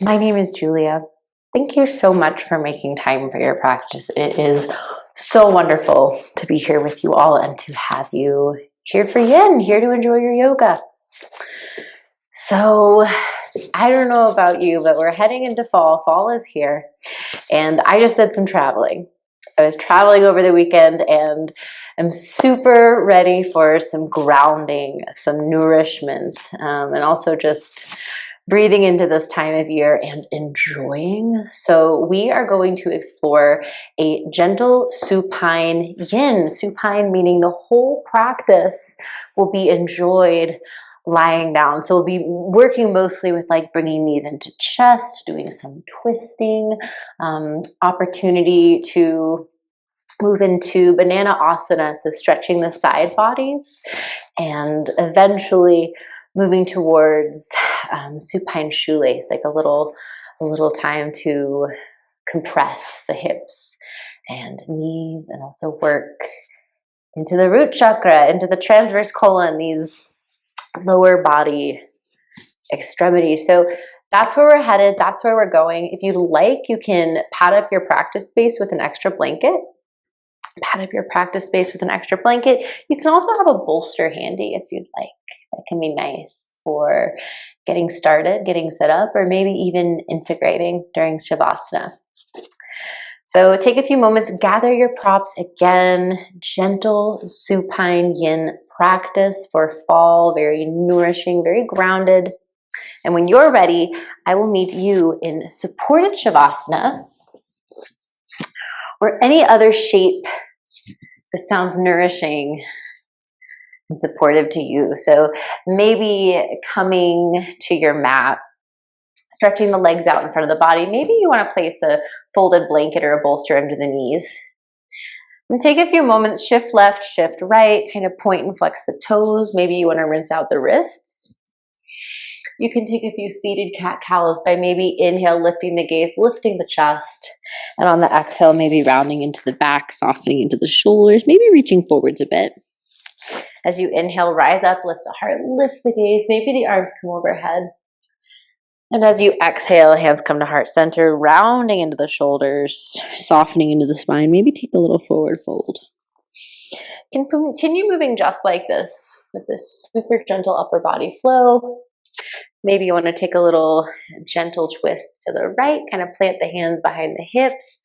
My name is Julia. Thank you so much for making time for your practice. It is so wonderful to be here with you all and to have you here for yin, here to enjoy your yoga. So, I don't know about you, but we're heading into fall. Fall is here, and I just did some traveling. I was traveling over the weekend and I'm super ready for some grounding, some nourishment, and also just breathing into this time of year and enjoying. So we are going to explore a gentle supine yin. Supine meaning the whole practice will be enjoyed lying down. So we'll be working mostly with like bringing knees into chest, doing some twisting, opportunity to move into banana asana, so stretching the side bodies, and eventually moving towards supine shoelace, like a little time to compress the hips and knees, and also work into the root chakra, into the transverse colon, these lower body extremities. So that's where we're headed. That's where we're going. If you'd like, you can pad up your practice space with an extra blanket. Pad up your practice space with an extra blanket. You can also have a bolster handy if you'd like. That can be nice for getting started, getting set up, or maybe even integrating during Shavasana. So take a few moments, gather your props again. Gentle supine yin practice for fall, very nourishing, very grounded. And when you're ready, I will meet you in supported Shavasana or any other shape that sounds nourishing and supportive to you. So maybe coming to your mat, stretching the legs out in front of the body. Maybe you want to place a folded blanket or a bolster under the knees. And take a few moments, shift left, shift right, kind of point and flex the toes. Maybe you want to rinse out the wrists. You can take a few seated cat-cows by maybe inhale, lifting the gaze, lifting the chest. And on the exhale, maybe rounding into the back, softening into the shoulders, maybe reaching forwards a bit. As you inhale, rise up, lift the heart, lift the gaze. Maybe the arms come overhead. And as you exhale, hands come to heart center, rounding into the shoulders, softening into the spine. Maybe take a little forward fold. Continue moving just like this, with this super gentle upper body flow. Maybe you want to take a little gentle twist to the right, kind of plant the hands behind the hips,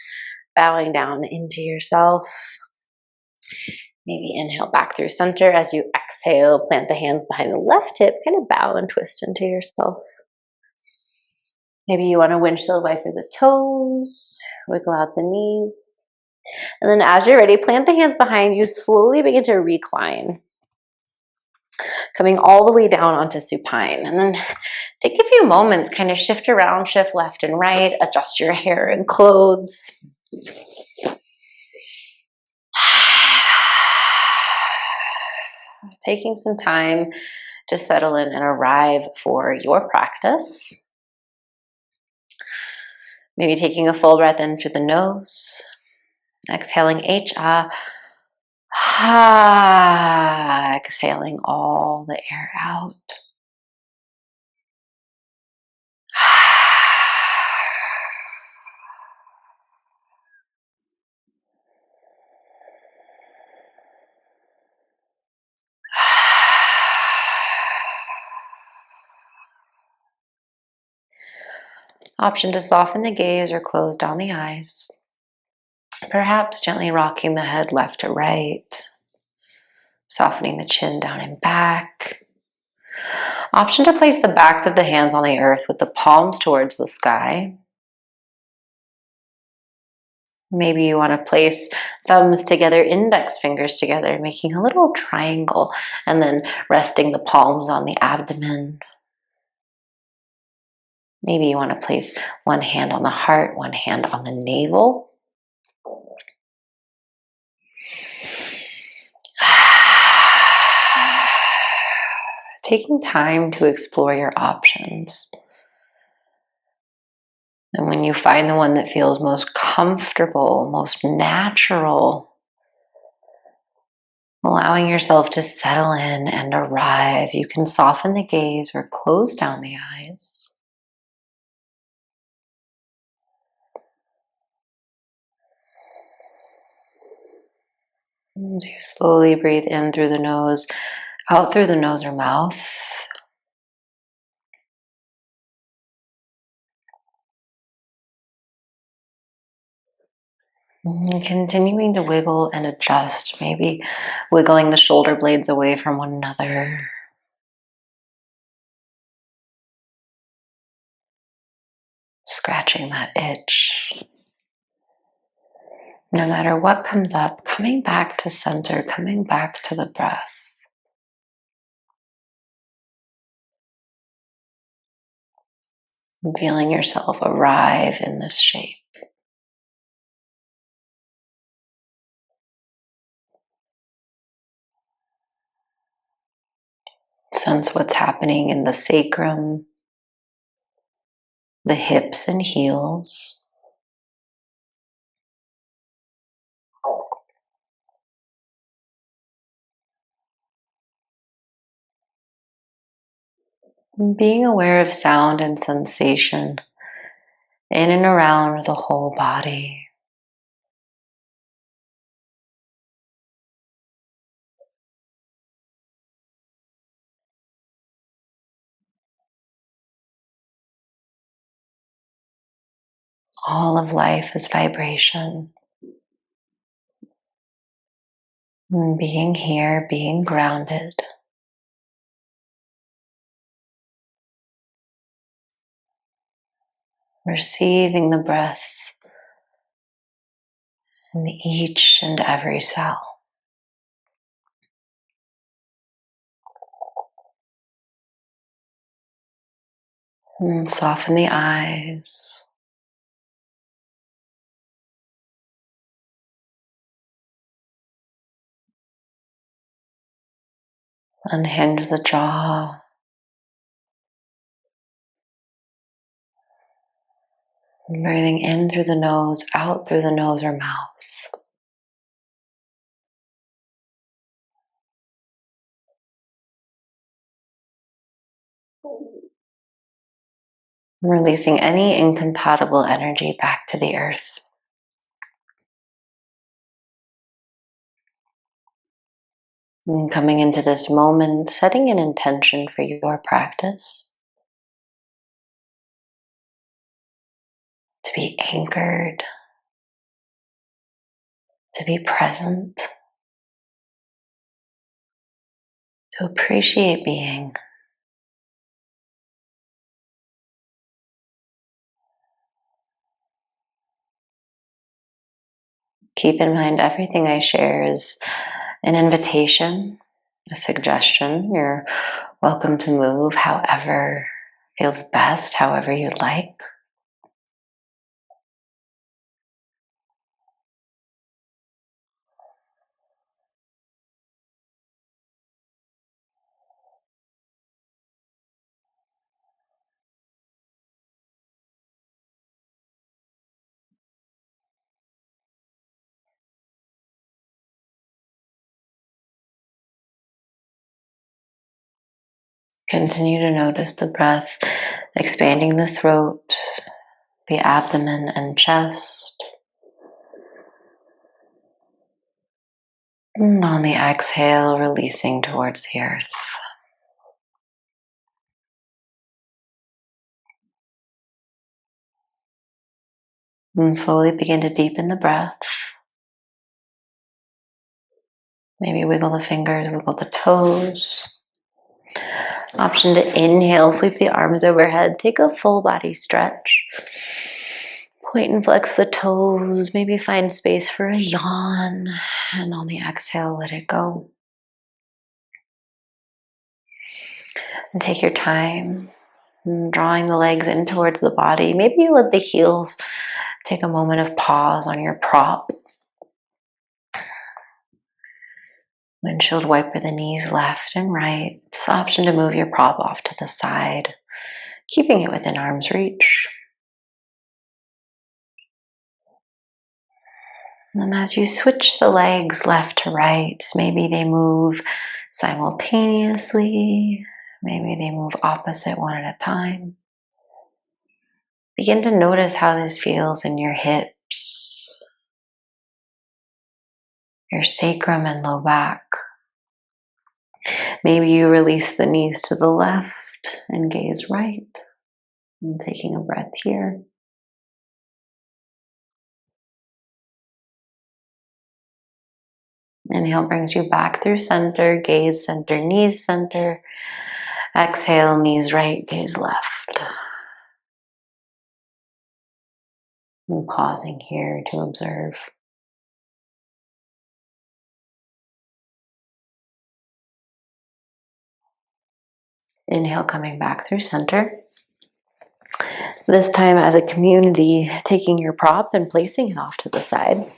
bowing down into yourself. Maybe inhale back through center. As you exhale, plant the hands behind the left hip, kind of bow and twist into yourself. Maybe you want to windshield wiper the toes, wiggle out the knees. And then as you're ready, plant the hands behind you, slowly begin to recline, coming all the way down onto supine. And then take a few moments, kind of shift around, shift left and right, adjust your hair and clothes. Taking some time to settle in and arrive for your practice. Maybe taking a full breath in through the nose, exhaling H-ah, exhaling all the air out. Option to soften the gaze or close down the eyes. Perhaps gently rocking the head left to right, softening the chin down and back. Option to place the backs of the hands on the earth with the palms towards the sky. Maybe you want to place thumbs together, index fingers together, making a little triangle, and then resting the palms on the abdomen. Maybe you want to place one hand on the heart, one hand on the navel. Taking time to explore your options. And when you find the one that feels most comfortable, most natural, allowing yourself to settle in and arrive, you can soften the gaze or close down the eyes. As you slowly breathe in through the nose, out through the nose or mouth. And continuing to wiggle and adjust, maybe wiggling the shoulder blades away from one another. Scratching that itch. No matter what comes up, coming back to center, coming back to the breath. Feeling yourself arrive in this shape. Sense what's happening in the sacrum, the hips and heels. Being aware of sound and sensation in and around the whole body. All of life is vibration. And being here, being grounded. Receiving the breath in each and every cell. And soften the eyes. Unhinge the jaw. Breathing in through the nose, out through the nose or mouth. Releasing any incompatible energy back to the earth. And coming into this moment, setting an intention for your practice. To be anchored. To be present. To appreciate being. Keep in mind, everything I share is an invitation, a suggestion. You're welcome to move however feels best, however you'd like. Continue to notice the breath expanding the throat, the abdomen and chest. And on the exhale, releasing towards the earth. And slowly begin to deepen the breath. Maybe wiggle the fingers, wiggle the toes. Option to inhale, sweep the arms overhead, take a full body stretch. Point and flex the toes, maybe find space for a yawn. And on the exhale, let it go. And take your time, drawing the legs in towards the body. Maybe you let the heels take a moment of pause on your prop. Windshield wiper the knees left and right. It's an option to move your prop off to the side, keeping it within arm's reach. And as you switch the legs left to right, maybe they move simultaneously, maybe they move opposite one at a time. Begin to notice how this feels in your hips, your sacrum and low back. Maybe you release the knees to the left and gaze right. And taking a breath here. Inhale brings you back through center, gaze center, knees center. Exhale, knees right, gaze left. And pausing here to observe. Inhale, coming back through center. This time as a community, taking your prop and placing it off to the side.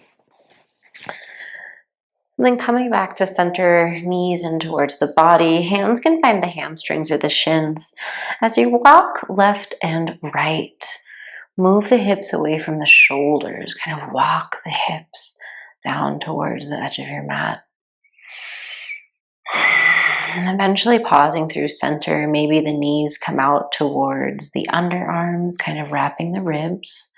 And then coming back to center, knees in towards the body. Hands can find the hamstrings or the shins. As you walk left and right, move the hips away from the shoulders. Kind of walk the hips down towards the edge of your mat. And eventually pausing through center, maybe the knees come out towards the underarms, kind of wrapping the ribs.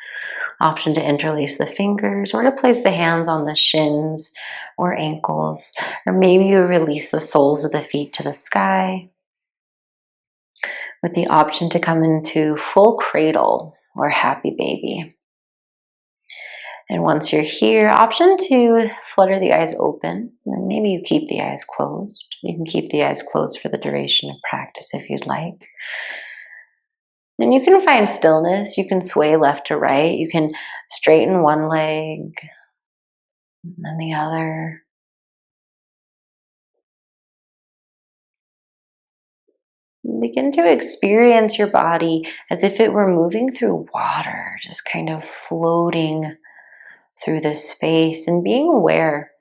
Option to interlace the fingers or to place the hands on the shins or ankles. Or maybe you release the soles of the feet to the sky. With the option to come into full cradle or happy baby. And once you're here, option to flutter the eyes open. And maybe you keep the eyes closed. You can keep the eyes closed for the duration of practice if you'd like. And you can find stillness. You can sway left to right. You can straighten one leg and then the other. Begin to experience your body as if it were moving through water, just kind of floating through this space and being aware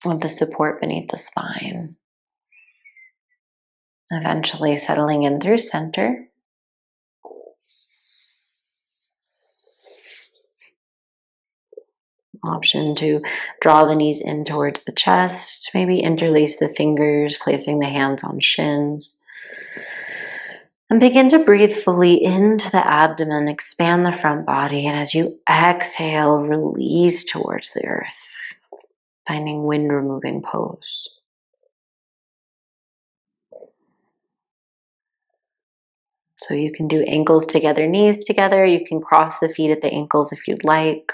of the support beneath the spine. Eventually settling in through center. Option to draw the knees in towards the chest, maybe interlace the fingers, placing the hands on shins. And begin to breathe fully into the abdomen, expand the front body, and as you exhale, release towards the earth, finding wind removing pose. So you can do ankles together, knees together. You can cross the feet at the ankles if you'd like.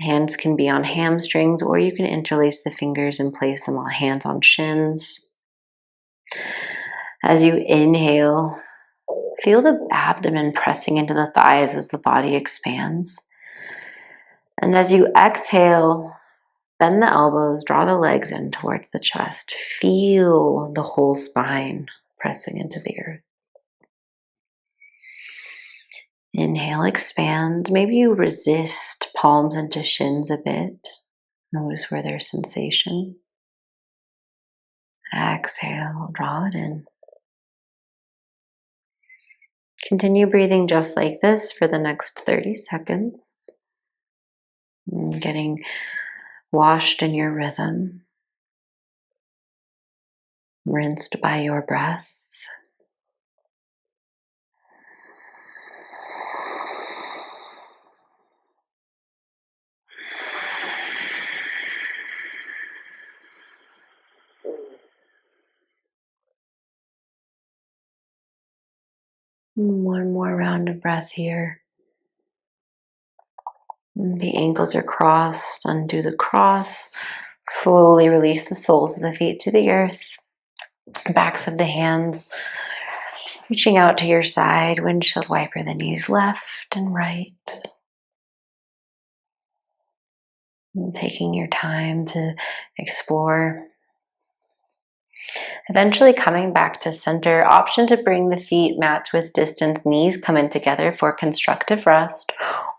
Hands can be on hamstrings, or you can interlace the fingers and place them on hands on shins. As you inhale, feel the abdomen pressing into the thighs as the body expands. And as you exhale, bend the elbows, draw the legs in towards the chest. Feel the whole spine pressing into the earth. Inhale, expand. Maybe you resist palms into shins a bit. Notice where there's sensation. Exhale, draw it in. Continue breathing just like this for the next 30 seconds. Getting washed in your rhythm. Rinsed by your breath. One more round of breath here. The ankles are crossed. Undo the cross. Slowly release the soles of the feet to the earth. Backs of the hands reaching out to your side. Windshield wiper the knees left and right. And taking your time to explore. Eventually coming back to center. Option to bring the feet mat width distance, knees come in together for constructive rest.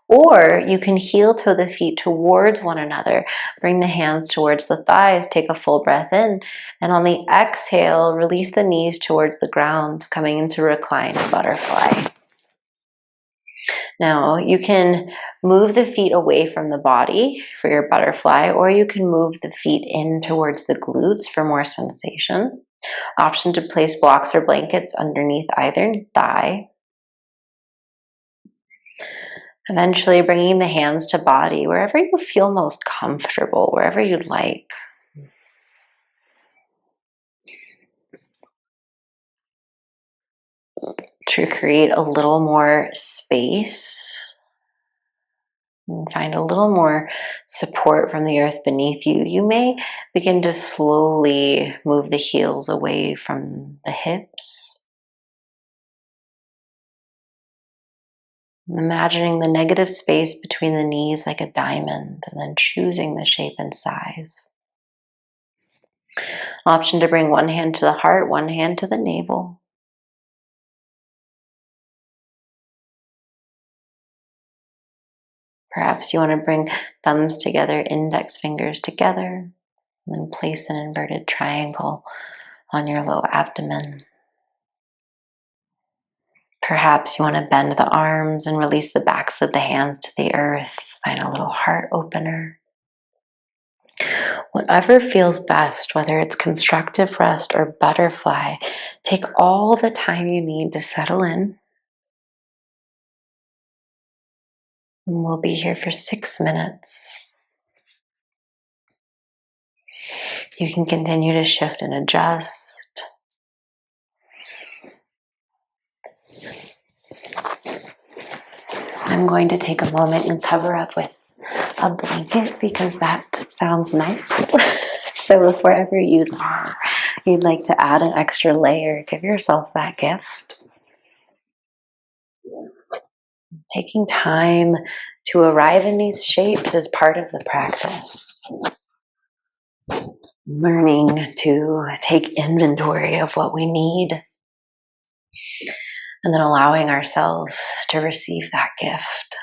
Or you can heel toe the feet towards one another. Bring the hands towards the thighs. Take a full breath in. And on the exhale, release the knees towards the ground, coming into recline butterfly. Now, you can move the feet away from the body for your butterfly, or you can move the feet in towards the glutes for more sensation. Option to place blocks or blankets underneath either thigh. Eventually bringing the hands to body, wherever you feel most comfortable, wherever you'd like. To create a little more space and find a little more support from the earth beneath you, you may begin to slowly move the heels away from the hips. Imagining the negative space between the knees like a diamond, and then choosing the shape and size. Option to bring one hand to the heart, one hand to the navel. Perhaps you want to bring thumbs together, index fingers together, and then place an inverted triangle on your low abdomen. Perhaps you want to bend the arms and release the backs of the hands to the earth. Find a little heart opener. Whatever feels best, whether it's constructive rest or butterfly, take all the time you need to settle in. And we'll be here for 6 minutes. You can continue to shift and adjust. I'm going to take a moment and cover up with a blanket because that sounds nice. So if wherever you'd like to add an extra layer, give yourself that gift. Taking time to arrive in these shapes is part of the practice. Learning to take inventory of what we need, and then allowing ourselves to receive that gift.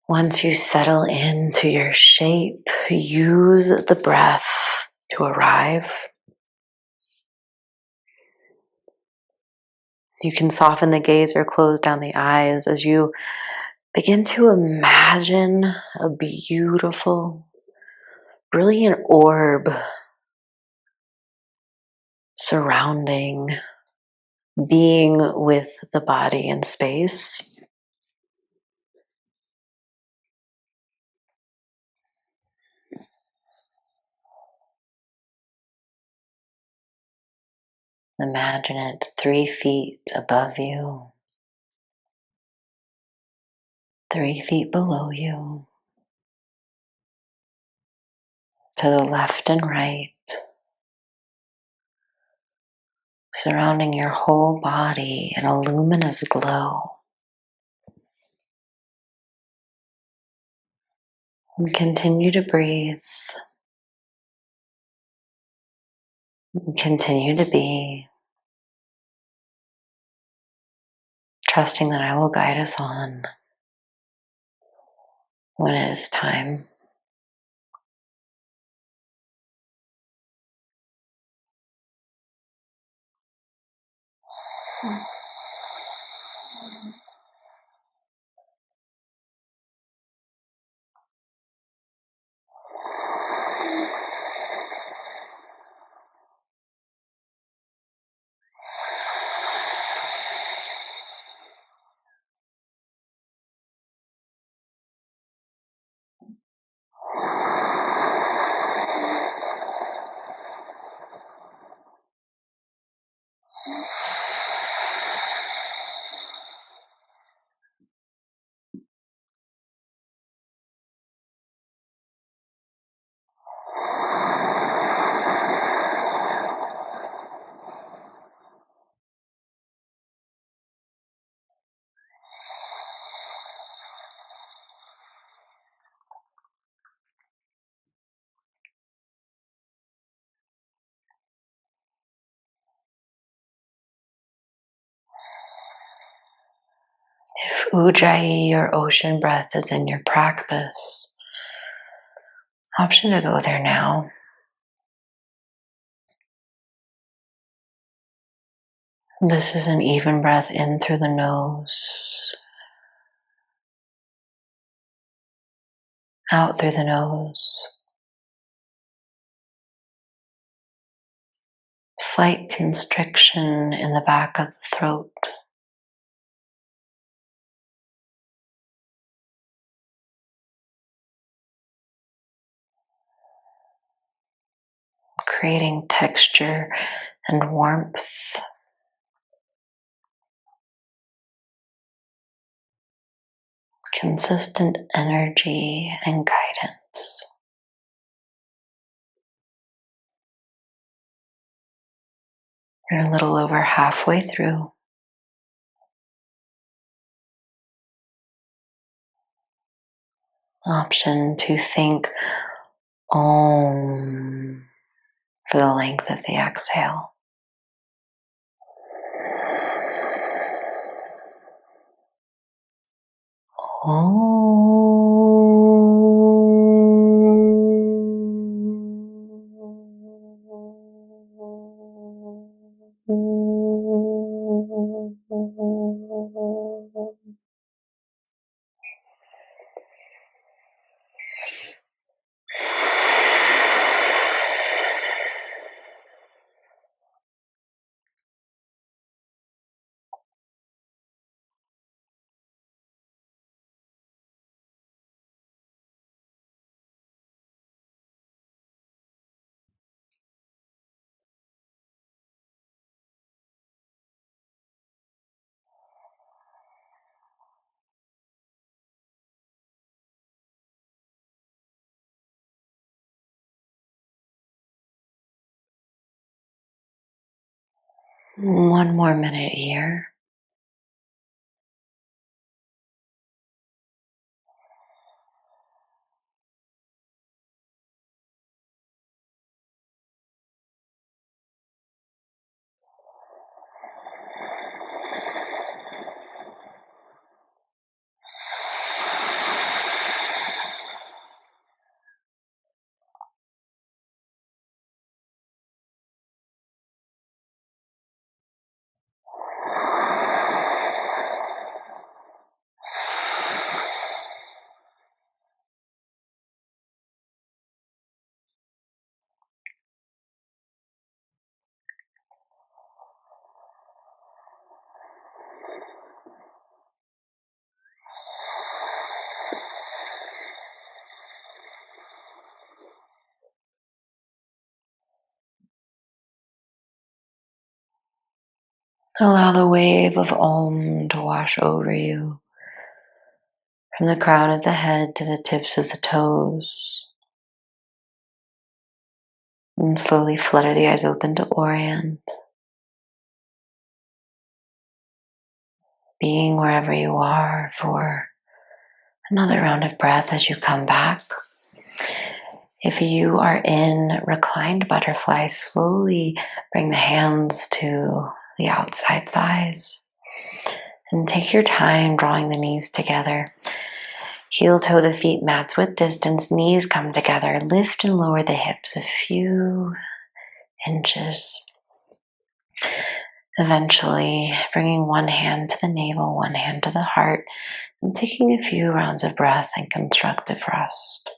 Once you settle into your shape, use the breath to arrive. You can soften the gaze or close down the eyes as you begin to imagine a beautiful, brilliant orb surrounding, being with the body in space. Imagine it 3 feet above you, 3 feet below you, to the left and right, surrounding your whole body in a luminous glow. And continue to breathe. And continue to be, trusting that I will guide us on when it is time. If Ujjayi or ocean breath is in your practice, option to go there now. This is an even breath in through the nose, out through the nose. slight constriction in the back of the throat. Creating texture and warmth. Consistent energy and guidance. You're a little over halfway through. Option to think Om for the length of the exhale. One more minute here. Allow the wave of Om to wash over you from the crown of the head to the tips of the toes. And slowly flutter the eyes open to orient. Being wherever you are for another round of breath as you come back. If you are in reclined butterfly, slowly bring the hands to the outside thighs. And take your time drawing the knees together. Heel toe the feet, mats width distance, knees come together. Lift and lower the hips a few inches. Eventually, bringing one hand to the navel, one hand to the heart, and taking a few rounds of breath in constructive rest.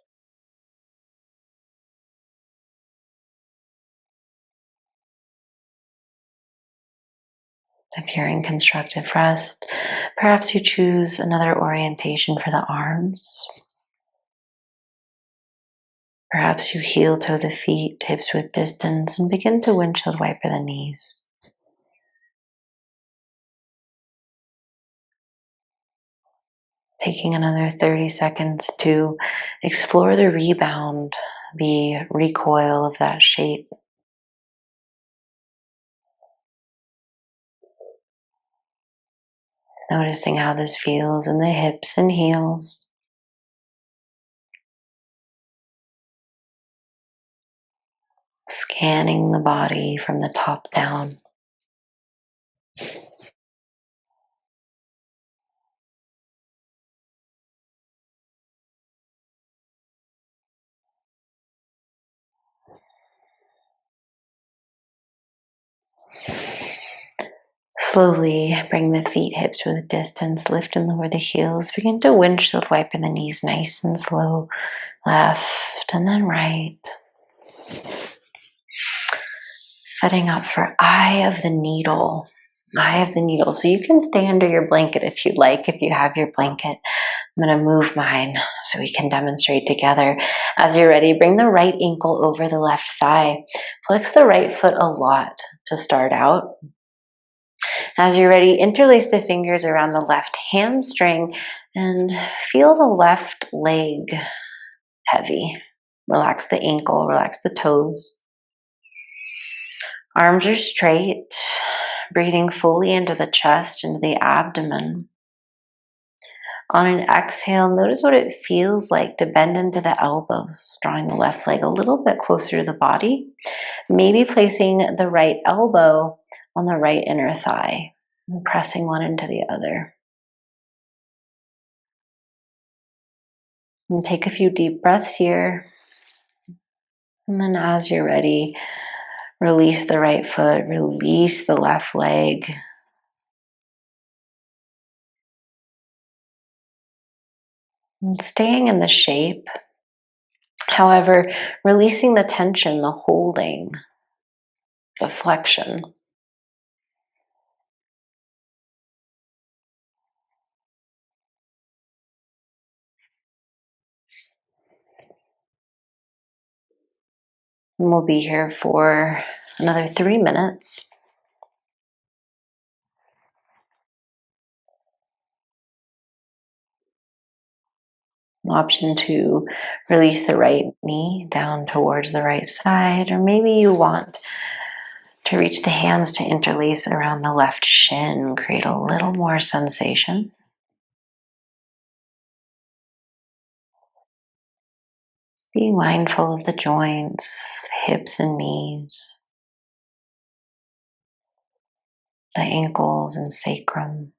If you're in constructive rest, perhaps you choose another orientation for the arms. Perhaps you heel toe the feet, hips width distance, and begin to windshield wiper the knees. Taking another 30 seconds to explore the rebound, the recoil of that shape. Noticing how this feels in the hips and heels. Scanning the body from the top down. Slowly bring the feet, hips with distance, lift and lower the heels. Begin to windshield wipe in the knees nice and slow. Left and then right. Setting up for eye of the needle. Eye of the needle. So you can stay under your blanket if you'd like, if you have your blanket. I'm going to move mine so we can demonstrate together. As you're ready, bring the right ankle over the left thigh. Flex the right foot a lot to start out. As you're ready, interlace the fingers around the left hamstring and feel the left leg heavy. Relax the ankle, relax the toes. Arms are straight, breathing fully into the chest, into the abdomen. On an exhale, notice what it feels like to bend into the elbows, drawing the left leg a little bit closer to the body, maybe placing the right elbow on the right inner thigh, and pressing one into the other. And take a few deep breaths here. And then as you're ready, release the right foot, release the left leg. And staying in the shape. However, releasing the tension, the holding, the flexion. And we'll be here for another 3 minutes. Option to release the right knee down towards the right side, or maybe you want to reach the hands to interlace around the left shin, create a little more sensation. Be mindful of the joints, the hips and knees, the ankles and sacrum.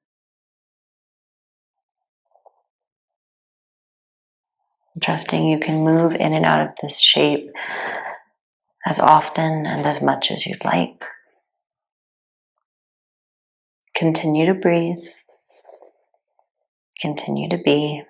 Trusting you can move in and out of this shape as often and as much as you'd like. Continue to breathe. Continue to be.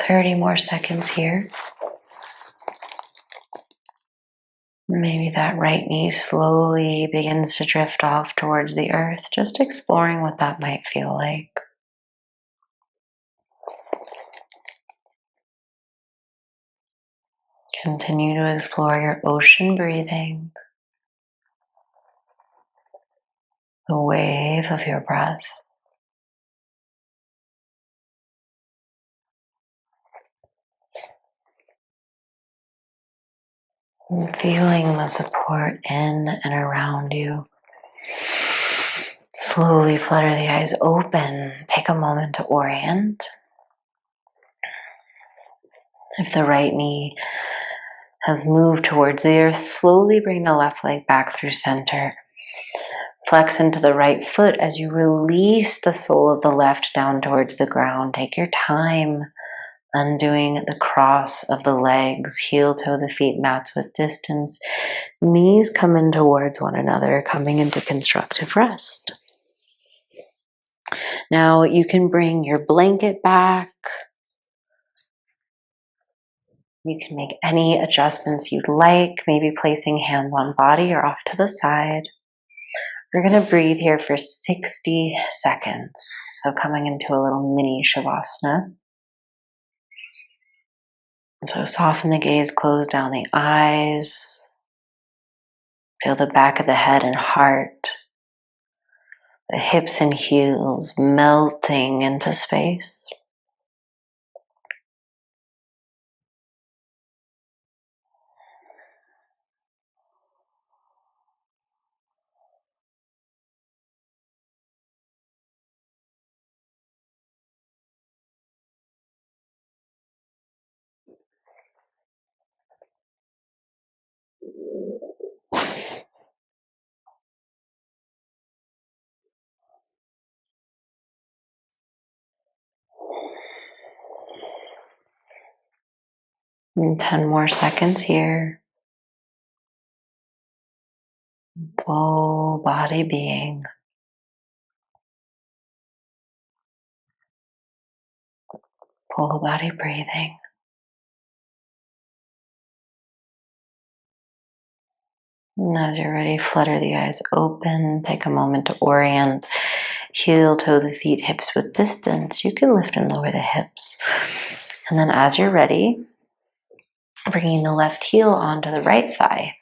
"30 more seconds here." Maybe that right knee slowly begins to drift off towards the earth, just exploring what that might feel like. Continue to explore your ocean breathing, the wave of your breath. And feeling the support in and around you. Slowly flutter the eyes open. Take a moment to orient. If the right knee has moved towards the earth, slowly bring the left leg back through center. Flex into the right foot as you release the sole of the left down towards the ground. Take your time undoing the cross of the legs. Heel toe the feet mats with distance. Knees come in towards one another, coming into constructive rest. Now you can bring your blanket back. You can make any adjustments you'd like, maybe placing hands on body or off to the side. We're going to breathe here for 60 seconds. So coming into a little mini Shavasana. So soften the gaze, close down the eyes. Feel the back of the head and heart. The hips and heels melting into space. And 10 more seconds here. Full body being. Full body breathing. And as you're ready, flutter the eyes open. Take a moment to orient. Heel toe the feet, hips with distance. You can lift and lower the hips. And then as you're ready, bringing the left heel onto the right thigh.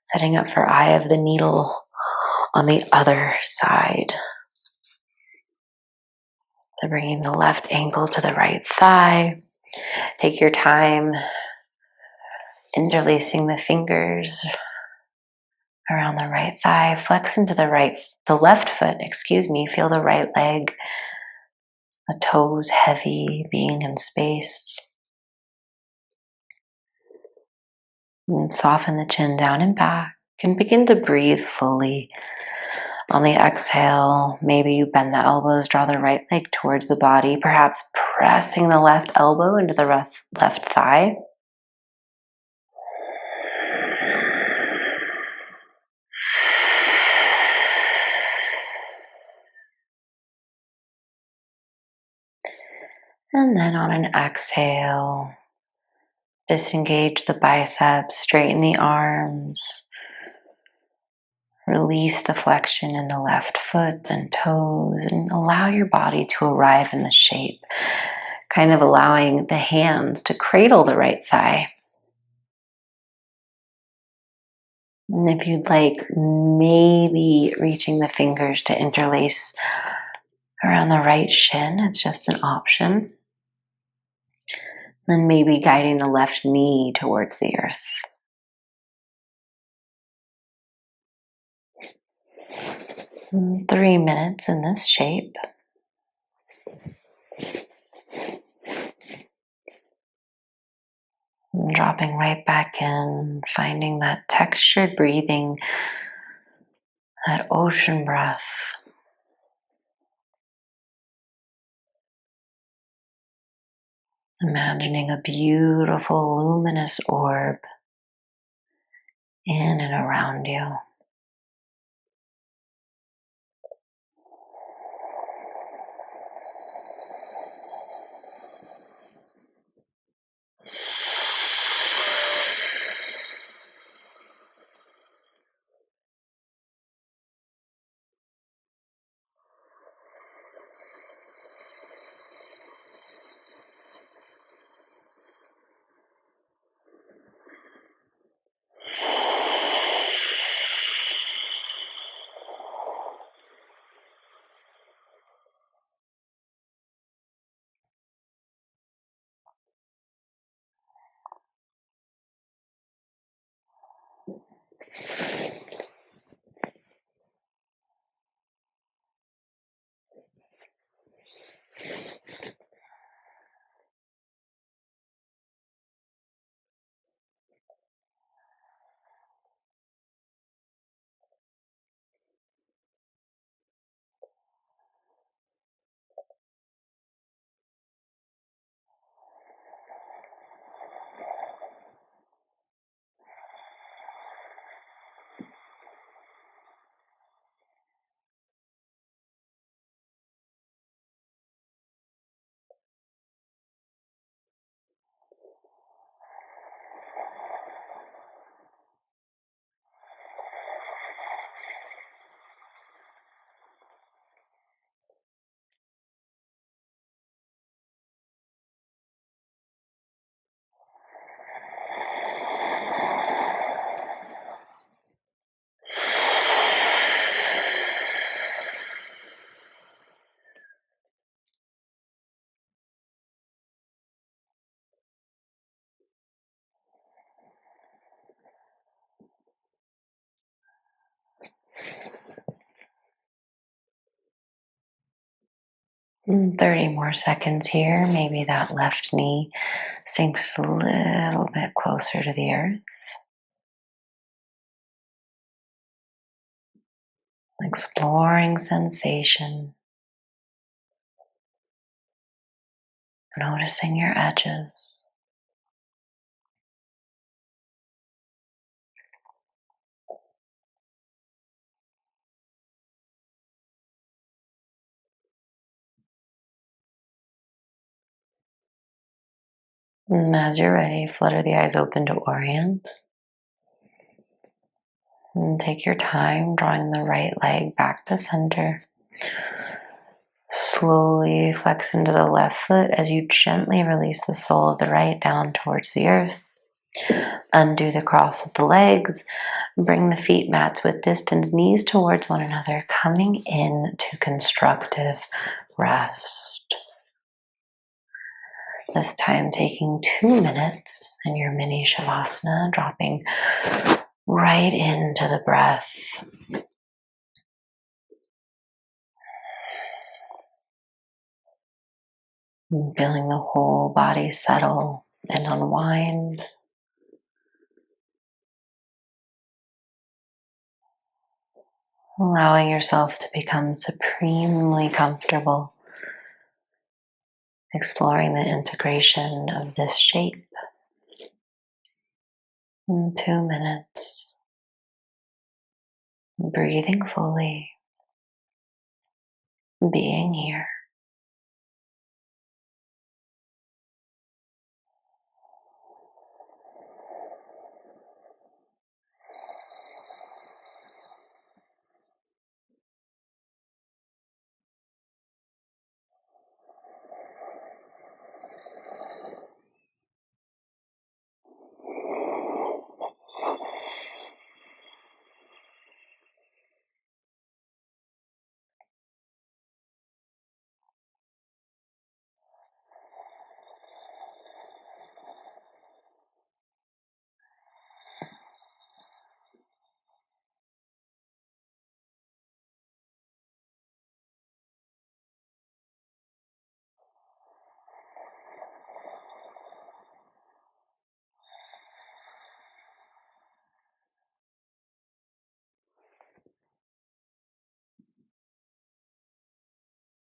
Setting up for eye of the needle on the other side. So bringing the left ankle to the right thigh. Take your time interlacing the fingers around the right thigh. Flex into the left foot, feel the right leg, the toes heavy, being in space. And soften the chin down and back and begin to breathe fully. On the exhale, maybe you bend the elbows, draw the right leg towards the body, perhaps pressing the left elbow into the left thigh. And then on an exhale, disengage the biceps, straighten the arms, release the flexion in the left foot and toes, and allow your body to arrive in the shape, kind of allowing the hands to cradle the right thigh. And if you'd like, maybe reaching the fingers to interlace around the right shin, it's just an option. Then maybe guiding the left knee towards the earth. And 3 minutes in this shape. And dropping right back in, finding that textured breathing, that ocean breath. Imagining a beautiful luminous orb in and around you. 30 more seconds here. Maybe that left knee sinks a little bit closer to the earth. Exploring sensation. Noticing your edges. And as you're ready, flutter the eyes open to orient. And take your time drawing the right leg back to center. Slowly flex into the left foot as you gently release the sole of the right down towards the earth. Undo the cross of the legs. Bring the feet mats with distance, knees towards one another, coming into constructive rest. This time taking 2 minutes in your mini Shavasana, dropping right into the breath. Feeling the whole body settle and unwind. Allowing yourself to become supremely comfortable. Exploring the integration of this shape. In 2 minutes. Breathing fully. Being here.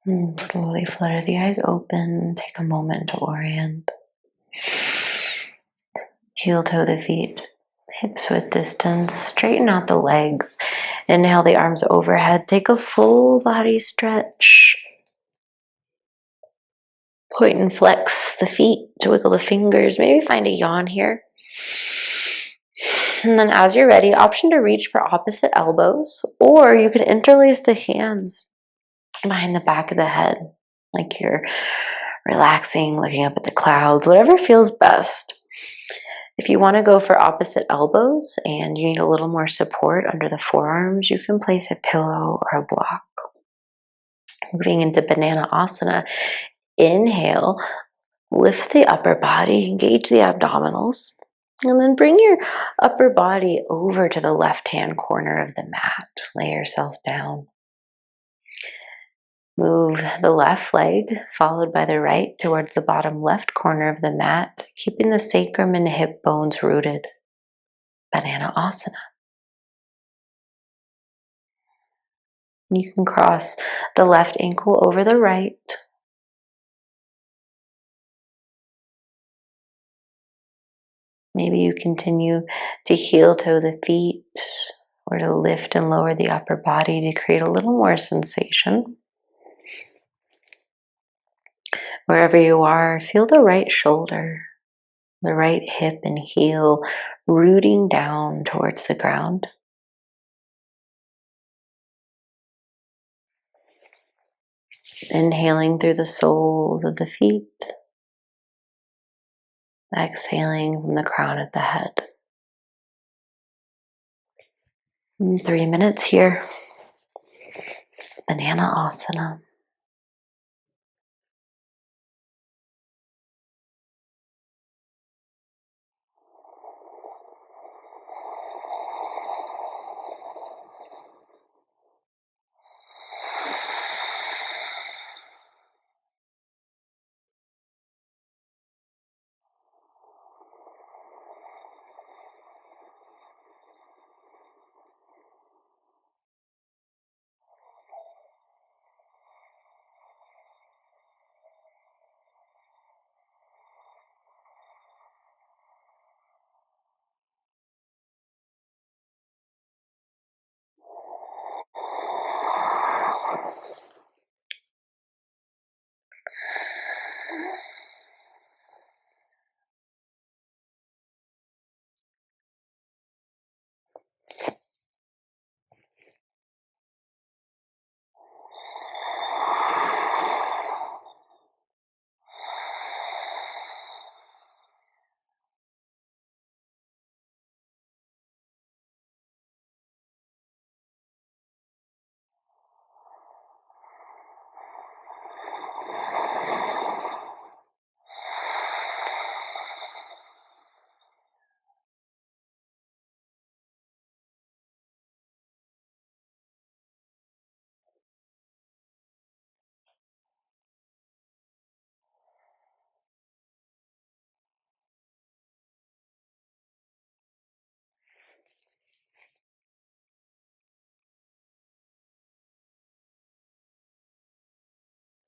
And slowly flutter the eyes open. Take a moment to orient. Heel toe the feet. Hips width distance. Straighten out the legs. Inhale the arms overhead. Take a full body stretch. Point and flex the feet to wiggle the fingers. Maybe find a yawn here. And then as you're ready, option to reach for opposite elbows, or you can interlace the hands behind the back of the head, like you're relaxing, looking up at the clouds, whatever feels best. If you want to go for opposite elbows and you need a little more support under the forearms, you can place a pillow or a block. Moving into Banana Asana, inhale, lift the upper body, engage the abdominals, and then bring your upper body over to the left-hand corner of the mat. Lay yourself down. Move the left leg, followed by the right, towards the bottom left corner of the mat, keeping the sacrum and hip bones rooted. Banana Asana. You can cross the left ankle over the right. Maybe you continue to heel toe the feet or to lift and lower the upper body to create a little more sensation. Wherever you are, feel the right shoulder, the right hip and heel rooting down towards the ground. Inhaling through the soles of the feet. Exhaling from the crown of the head. 3 minutes here. Banana Asana.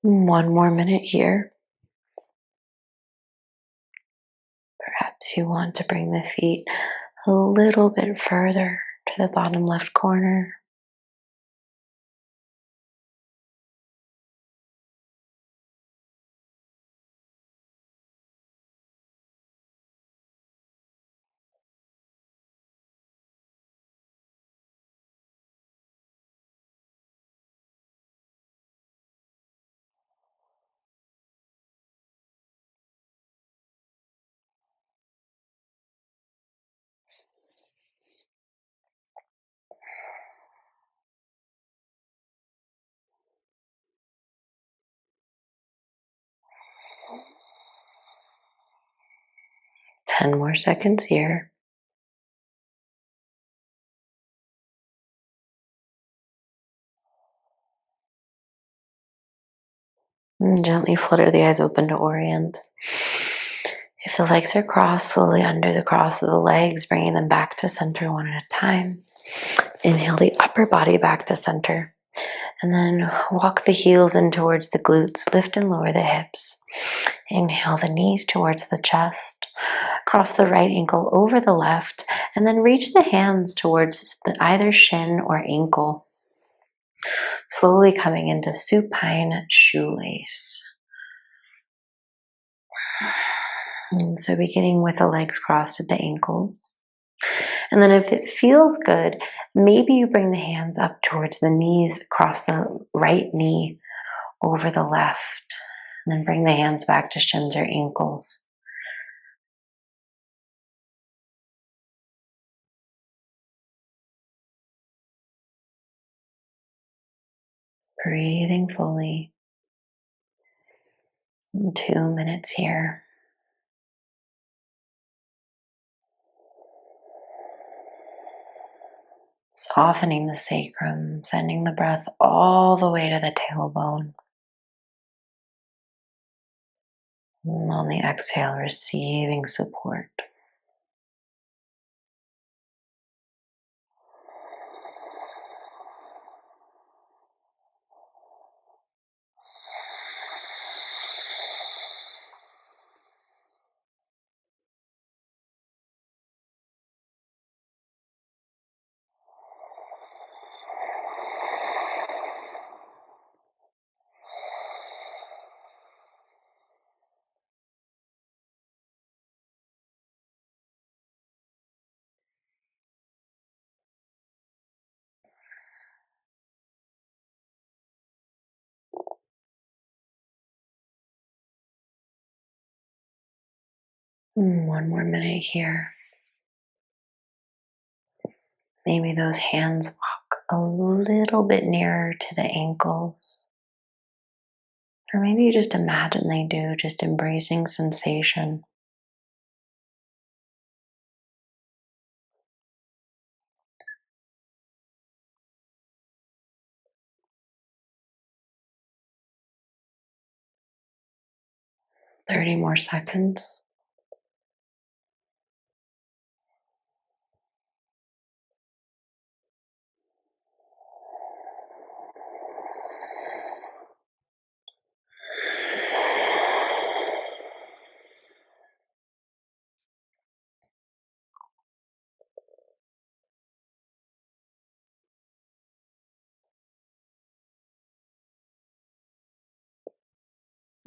One more minute here. Perhaps you want to bring the feet a little bit further to the bottom left corner. Ten more seconds here. And gently flutter the eyes open to orient. If the legs are crossed, slowly under the cross of the legs, bringing them back to center one at a time. Inhale the upper body back to center. And then walk the heels in towards the glutes. Lift and lower the hips. Inhale the knees towards the chest. Cross the right ankle over the left. And then reach the hands towards either shin or ankle. Slowly coming into supine shoelace. And so beginning with the legs crossed at the ankles. And then if it feels good, maybe you bring the hands up towards the knees, cross the right knee over the left, and then bring the hands back to shins or ankles. Breathing fully. 2 minutes here. Softening the sacrum, sending the breath all the way to the tailbone. And on the exhale, receiving support. One more minute here. Maybe those hands walk a little bit nearer to the ankles. Or maybe you just imagine they do, just embracing sensation. Thirty more seconds.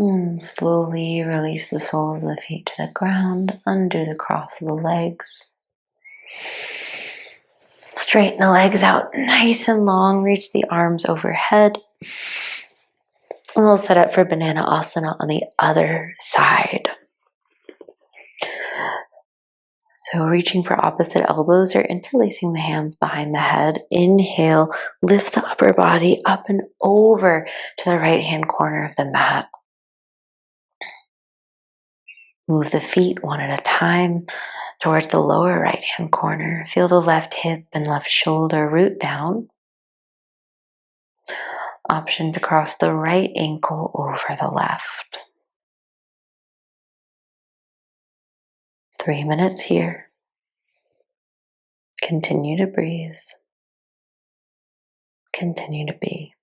Slowly release the soles of the feet to the ground. Undo the cross of the legs. Straighten the legs out nice and long. Reach the arms overhead. And we'll set up for Banana Asana on the other side. So reaching for opposite elbows or interlacing the hands behind the head. Inhale, lift the upper body up and over to the right hand corner of the mat. Move the feet one at a time towards the lower right hand corner. Feel the left hip and left shoulder root down. Option to cross the right ankle over the left. 3 minutes here. Continue to breathe. Continue to be.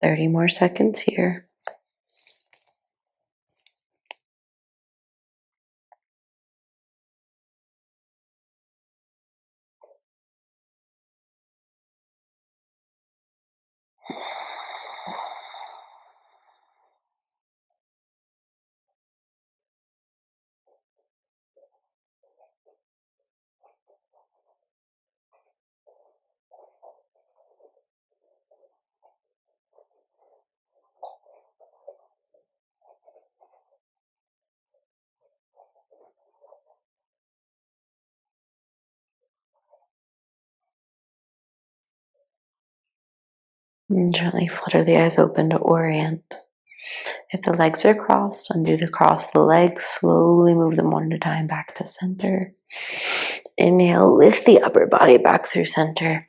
Thirty more seconds here. And gently flutter the eyes open to orient. If the legs are crossed, undo the cross of the legs. Slowly move them one at a time back to center. Inhale, lift the upper body back through center.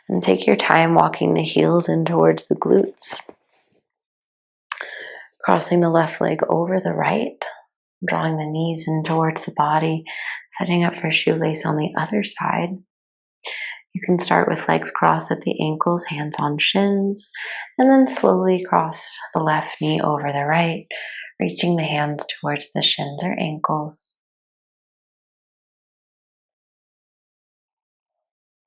And take your time walking the heels in towards the glutes. Crossing the left leg over the right. Drawing the knees in towards the body. Setting up for shoelace on the other side. You can start with legs crossed at the ankles, hands on shins, and then slowly cross the left knee over the right, reaching the hands towards the shins or ankles.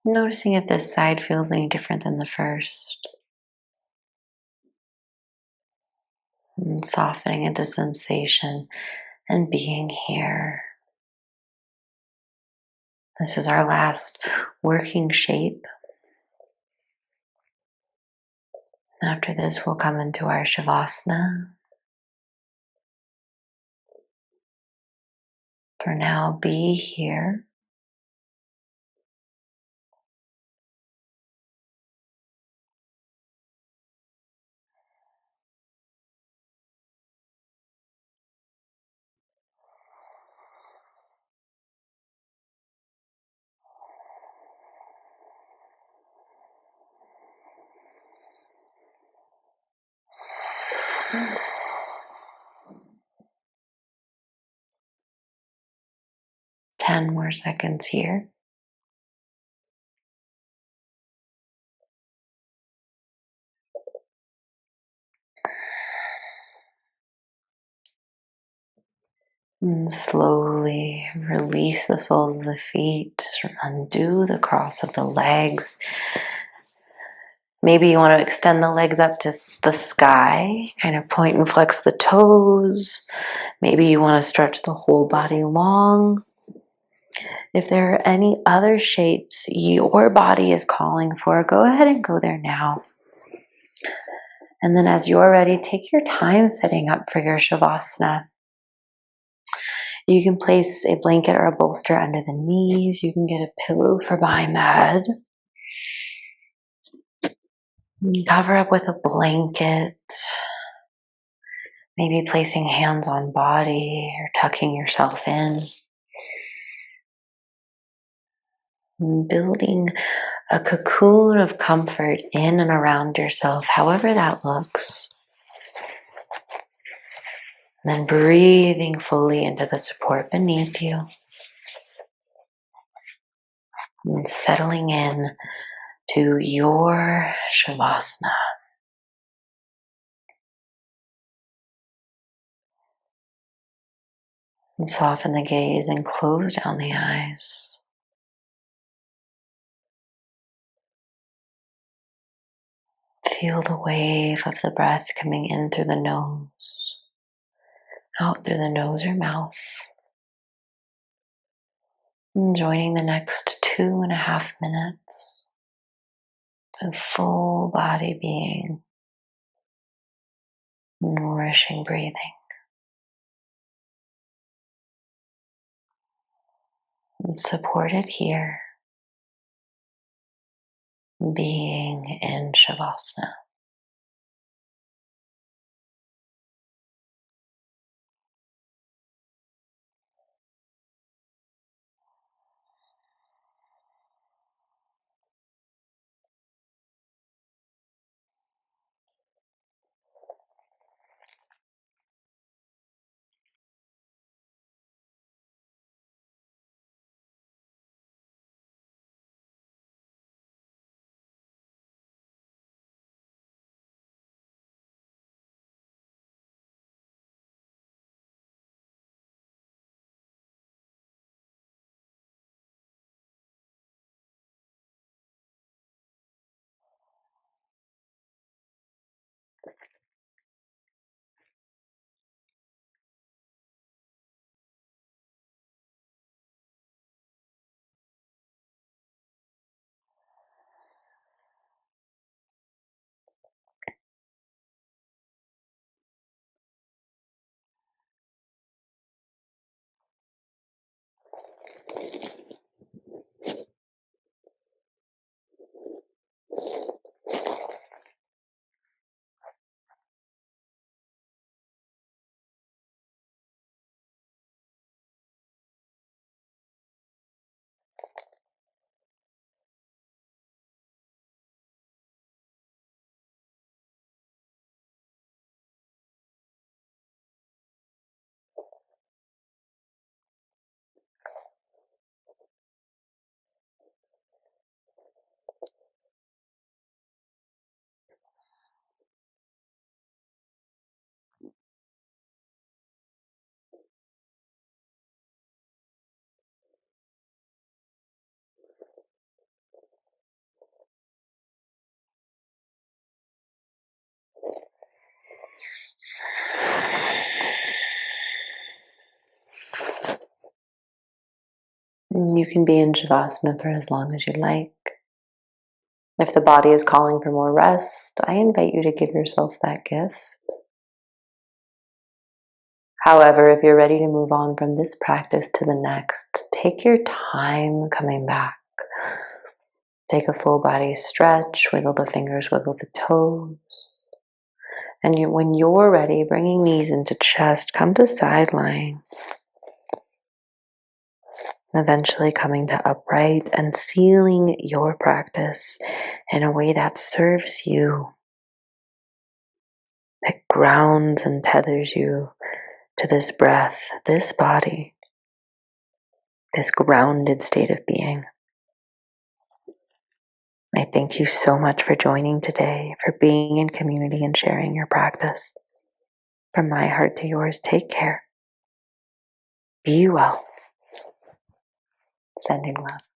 Noticing if this side feels any different than the first. And softening into sensation and being here. This is our last working shape. After this, we'll come into our Shavasana. For now, be here. Ten more seconds here. And slowly release the soles of the feet, undo the cross of the legs. Maybe you want to extend the legs up to the sky, kind of point and flex the toes. Maybe you want to stretch the whole body long. If there are any other shapes your body is calling for, go ahead and go there now. And then as you're ready, take your time setting up for your Shavasana. You can place a blanket or a bolster under the knees. You can get a pillow for behind the head. You can cover up with a blanket. Maybe placing hands on body or tucking yourself in. Building a cocoon of comfort in and around yourself, however that looks. Then breathing fully into the support beneath you. And settling in to your Shavasana. And soften the gaze and close down the eyes. Feel the wave of the breath coming in through the nose, out through the nose or mouth. And joining the next 2.5 minutes of full body being, nourishing breathing. And supported here, being in Shavasana. You can be in Shavasana for as long as you like. If the body is calling for more rest, I invite you to give yourself that gift. However, if you're ready to move on from this practice to the next, take your time coming back. Take a full body stretch, wiggle the fingers, wiggle the toes. And when you're ready, bringing knees into chest, come to side lying. Eventually coming to upright and sealing your practice in a way that serves you, that grounds and tethers you to this breath, this body, this grounded state of being. I thank you so much for joining today, for being in community and sharing your practice. From my heart to yours, take care. Be well. Sending love.